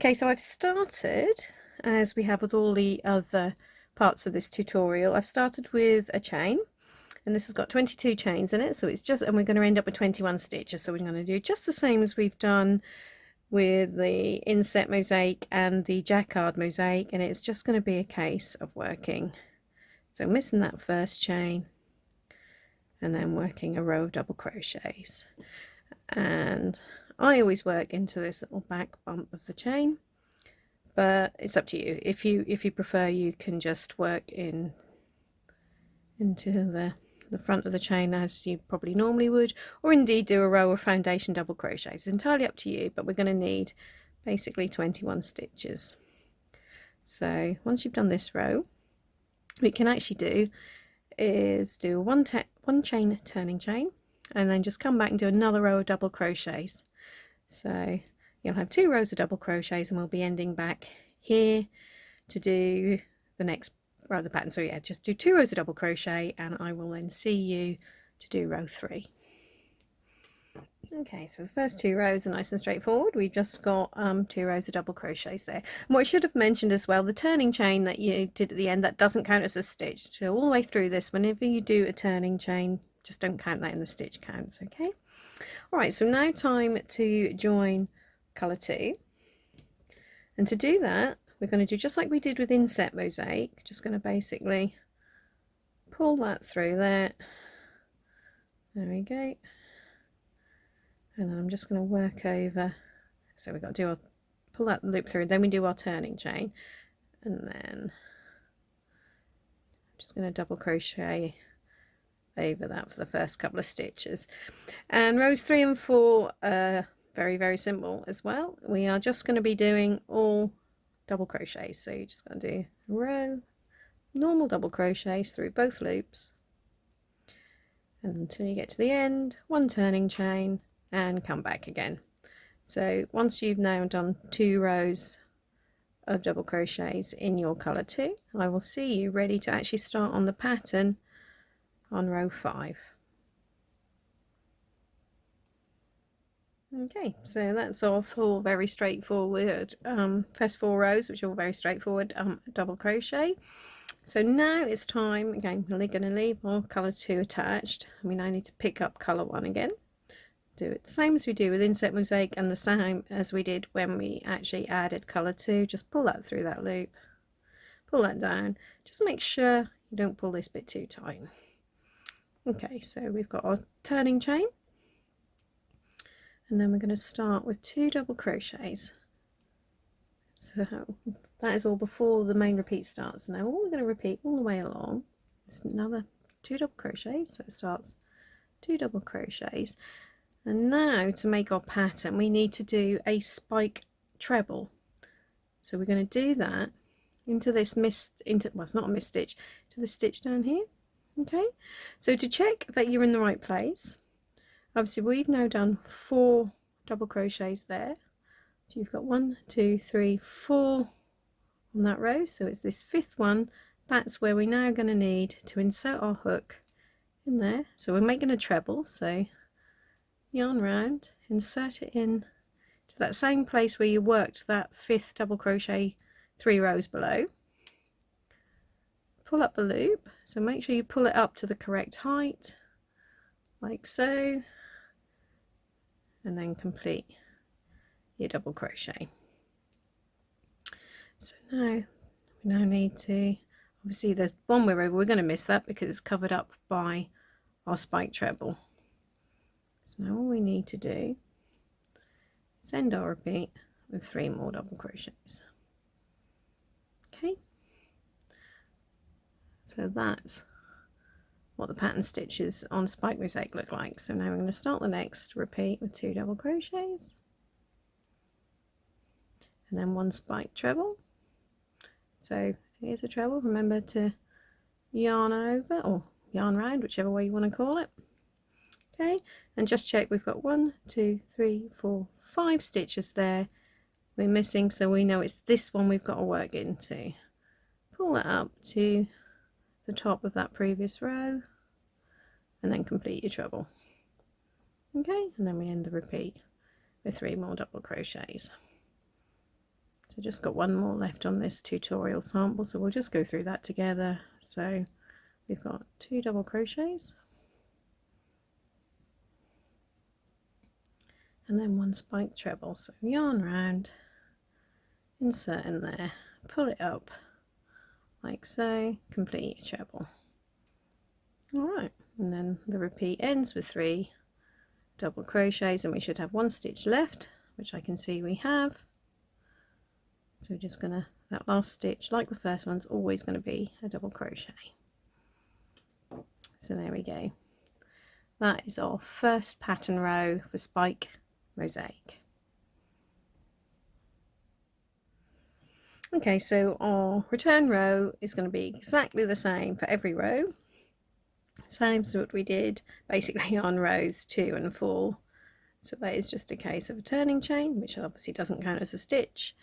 Okay, so I've started, as we have with all the other parts of this tutorial, I've started with a chain, and this has got 22 chains in it, so it's just, and we're going to end up with 21 stitches, so we're going to do just the same as we've done with the inset mosaic and the jacquard mosaic, and it's just going to be a case of working, so missing that first chain and then working a row of double crochets. And I always work into this little back bump of the chain, but it's up to you. If you prefer, you can just work into the front of the chain as you probably normally would, or indeed do a row of foundation double crochets. It's entirely up to you, but we're going to need basically 21 stitches. So once you've done this row, what you can actually do is do one chain turning chain, and then just come back and do another row of double crochets. So you'll have 2 rows of double crochets, and we'll be ending back here to do the next row of the pattern. So yeah, just do 2 rows of double crochet, and I will then see you to do row 3. Okay, so the first 2 rows are nice and straightforward. We've just got 2 rows of double crochets there. And what I should have mentioned as well, the turning chain that you did at the end, that doesn't count as a stitch. So all the way through this, whenever you do a turning chain, just don't count that in the stitch counts, okay? Alright, so now time to join colour 2. And to do that, we're going to do just like we did with inset mosaic. Just going to basically pull that through there. There we go. And then I'm just going to work over. So we've got to do pull that loop through, then we do our turning chain. And then I'm just going to double crochet over that for the first couple of stitches. And rows 3 and 4 are very, very simple as well. We are just going to be doing all double crochets, so you're just going to do a row normal double crochets through both loops, and until you get to the end, 1 turning chain and come back again. So once you've now done 2 rows of double crochets in your colour 2, I will see you ready to actually start on the pattern on row 5. Okay, so that's our 4 very straightforward first 4 rows, which are all very straightforward double crochet. So now it's time, again we're going to leave our colour 2 attached, and we now need to pick up colour 1 again. Do it the same as we do with inset mosaic, and the same as we did when we actually added colour 2. Just pull that through that loop, pull that down, just make sure you don't pull this bit too tight. Okay, so we've got our turning chain, and then we're going to start with 2 double crochets. So that is all before the main repeat starts. Now all we're going to repeat all the way along is another 2 double crochets, so it starts 2 double crochets. And now to make our pattern we need to do a spike treble. So we're going to do that into this well, it's not a missed stitch, to the stitch down here. Okay, so to check that you're in the right place, obviously we've now done 4 double crochets there, so you've got 1, 2, 3, 4 on that row, so it's this 5th one. That's where we're now going to need to insert our hook in there. So we're making a treble, so yarn round, insert it in to that same place where you worked that 5th double crochet 3 rows below. Pull up the loop, so make sure you pull it up to the correct height, like so, and then complete your double crochet. So now we need to, obviously there's one we're over, we're going to miss that because it's covered up by our spike treble. So now all we need to do is end our repeat with 3 more double crochets. Okay, so that's what the pattern stitches on spike mosaic look like. So now we're going to start the next repeat with 2 double crochets and then 1 spike treble. So here's a treble, remember to yarn over or yarn round, whichever way you want to call it. Okay, and just check we've got 1, 2, 3, 4, 5 stitches there we're missing, so we know it's this one we've got to work into. Pull that up to the top of that previous row and then complete your treble. Okay, and then we end the repeat with 3 more double crochets. So just got one more left on this tutorial sample, so we'll just go through that together. So we've got 2 double crochets and then 1 spike treble. So yarn round, insert in there, pull it up like so, complete your treble. Alright, and then the repeat ends with 3 double crochets, and we should have 1 stitch left, which I can see we have. So we're just gonna, that last stitch, like the first one's always going to be a double crochet. So there we go. That is our first pattern row for Spike Mosaic. Okay, so our return row is going to be exactly the same for every row. Same as what we did basically on rows 2 and 4. So that is just a case of a turning chain, which obviously doesn't count as a stitch,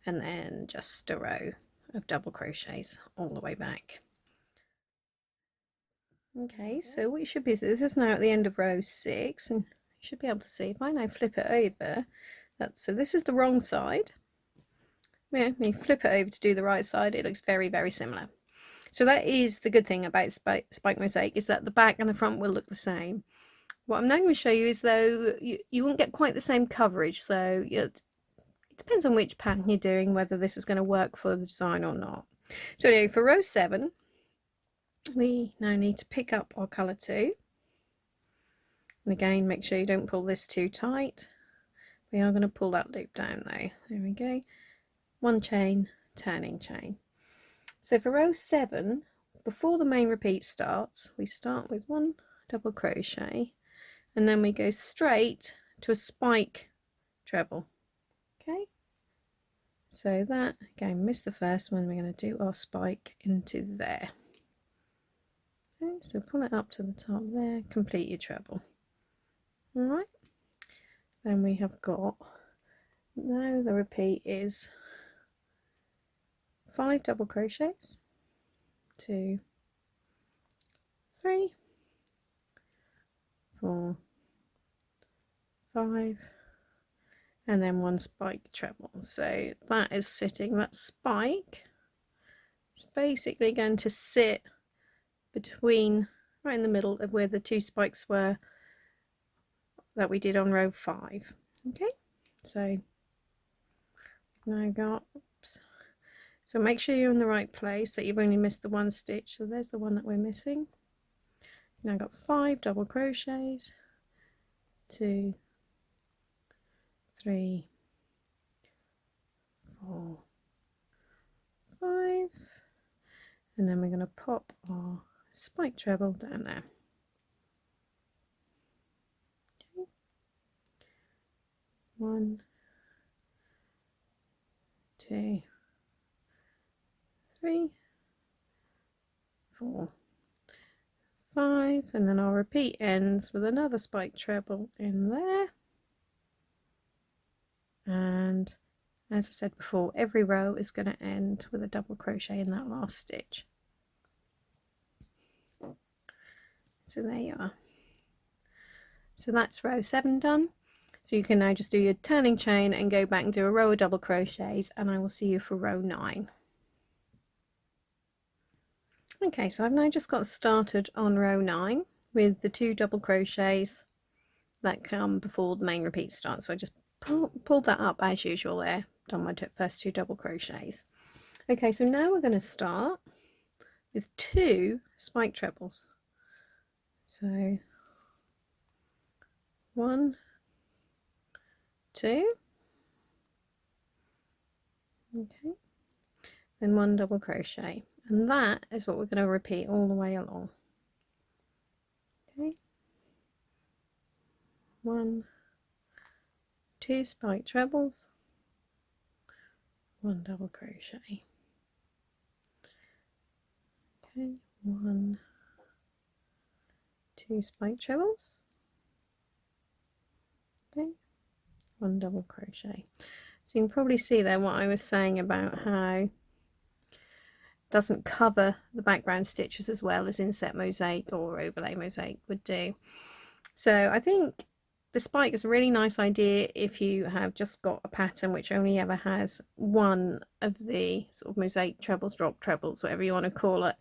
and then just a row of double crochets all the way back. Okay, so what you should be, this is now at the end of row 6, and you should be able to see if I now flip it over, so this is the wrong side. Yeah, me flip it over to do the right side, it looks very, very similar. So that is the good thing about Spike Mosaic, is that the back and the front will look the same. What I'm now going to show you is, though, you won't get quite the same coverage, so it depends on which pattern you're doing, whether this is going to work for the design or not. So anyway, for row 7, we now need to pick up our colour 2. And again, make sure you don't pull this too tight. We are going to pull that loop down though. There we go. 1 chain, turning chain. So for row 7, before the main repeat starts, we start with 1 double crochet, and then we go straight to a spike treble. Okay, so that, again, missed the first one, we're going to do our spike into there. Okay, so pull it up to the top there, complete your treble. Alright, then we have got, now the repeat is 5 double crochets, 2, 3, 4, 5, and then 1 spike treble. So that is sitting, that spike is basically going to sit between, right in the middle of where the 2 spikes were that we did on row 5. Okay, so now I've got, oops, so make sure you're in the right place, that you've only missed the 1 stitch. So there's the one that we're missing. Now I've got 5 double crochets, 2, 3, 4, 5, and then we're going to pop our spike treble down there. Okay. 1, 2, 3, 4, 5, and then our repeat ends with another spike treble in there. And as I said before, every row is going to end with a double crochet in that last stitch. So there you are. So that's row 7 done. So you can now just do your turning chain and go back and do a row of double crochets, and I will see you for row 9. Okay, so I've now just got started on row 9 with the 2 double crochets that come before the main repeat starts. So I just pulled that up as usual there, done my first 2 double crochets. Okay, so now we're going to start with 2 spike trebles. So 1, 2, okay, then 1 double crochet, and that is what we're going to repeat all the way along. Okay, 1, 2 spike trebles, 1 double crochet. Okay, 1, 2 spike trebles, okay, 1 double crochet. So you can probably see there what I was saying about how it doesn't cover the background stitches as well as Inset Mosaic or Overlay Mosaic would do. So I think the spike is a really nice idea if you have just got a pattern which only ever has one of the sort of mosaic trebles, drop trebles, whatever you want to call it,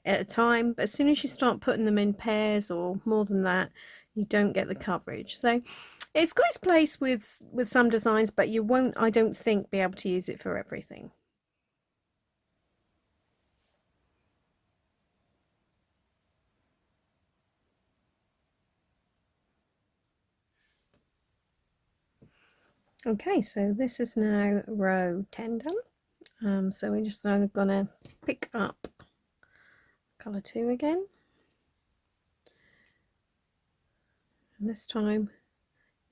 at a time. But as soon as you start putting them in pairs or more than that, you don't get the coverage. So it's got its place with some designs, but you won't, I don't think, be able to use it for everything. Okay, so this is now row 10 done. So we're just now going to pick up colour 2 again. And this time,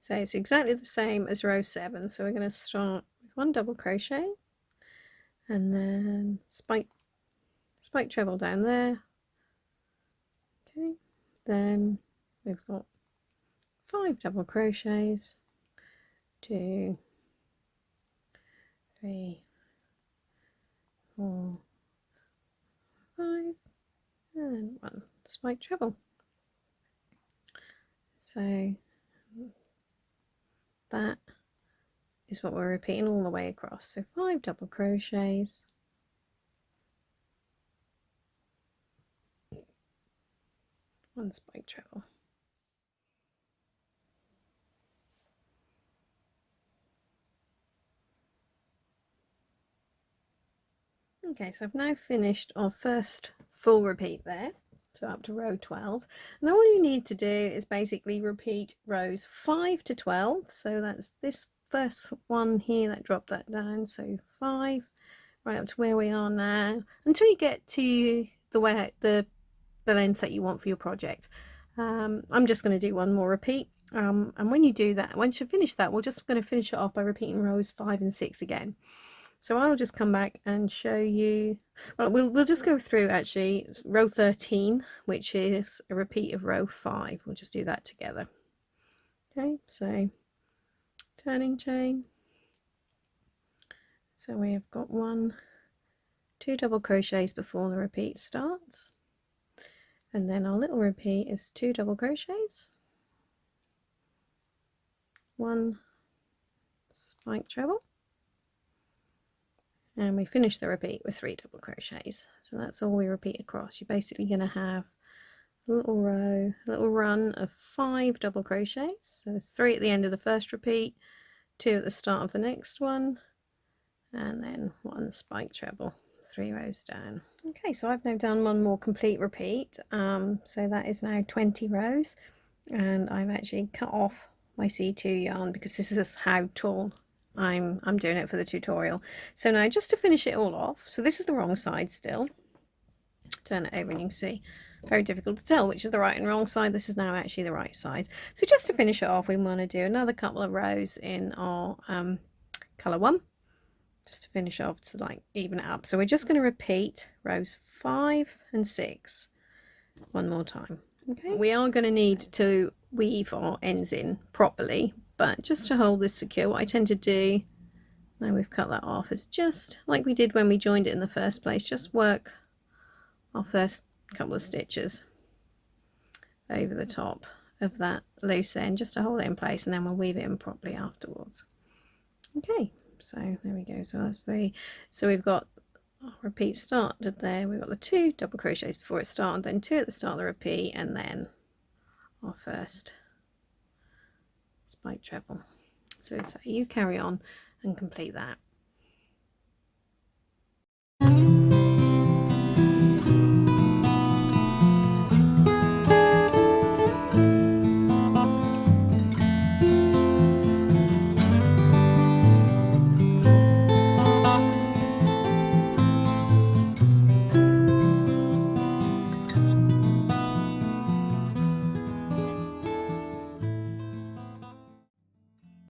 so it's exactly the same as row 7. So we're going to start with 1 double crochet and then spike treble down there. Okay, then we've got 5 double crochets, 2, 3, 4, 5, and 1 spike treble. So that is what we're repeating all the way across. So 5 double crochets, 1 spike treble. Okay, so I've now finished our first full repeat there, so up to row 12. And all you need to do is basically repeat rows 5 to 12. So that's this first one here that dropped that down. So 5 right up to where we are now until you get to the length that you want for your project. I'm just going to do one more repeat. And when you do that, once you finish that, we're just going to finish it off by repeating rows 5 and 6 again. So I'll just come back and show you, well, we'll just go through actually row 13, which is a repeat of row 5. We'll just do that together. Okay, so turning chain. So we have got 1, 2 double crochets before the repeat starts. And then our little repeat is 2 double crochets, 1 spike treble, and we finish the repeat with 3 double crochets. So that's all we repeat across. You're basically going to have a little row, a little run of 5 double crochets. So 3 at the end of the first repeat, 2 at the start of the next one, and then 1 spike treble, 3 rows down. Okay, so I've now done one more complete repeat. So that is now 20 rows, and I've actually cut off my C2 yarn because this is how tall I'm doing it for the tutorial. So now just to finish it all off, so this is the wrong side still. Turn it over and you can see, very difficult to tell which is the right and wrong side. This is now actually the right side. So just to finish it off, we want to do another couple of rows in our colour 1, just to finish off to like even it up. So we're just going to repeat rows 5 and 6 one more time. Okay, we are going to need to weave our ends in properly, but just to hold this secure, what I tend to do, now we've cut that off, is just like we did when we joined it in the first place, just work our first couple of stitches over the top of that loose end just to hold it in place, and then we'll weave it in properly afterwards. Okay, so there we go. So that's 3. So we've got our repeat started there, we've got the 2 double crochets before it started, then 2 at the start of the repeat, and then our first spike treble. So you carry on and complete that.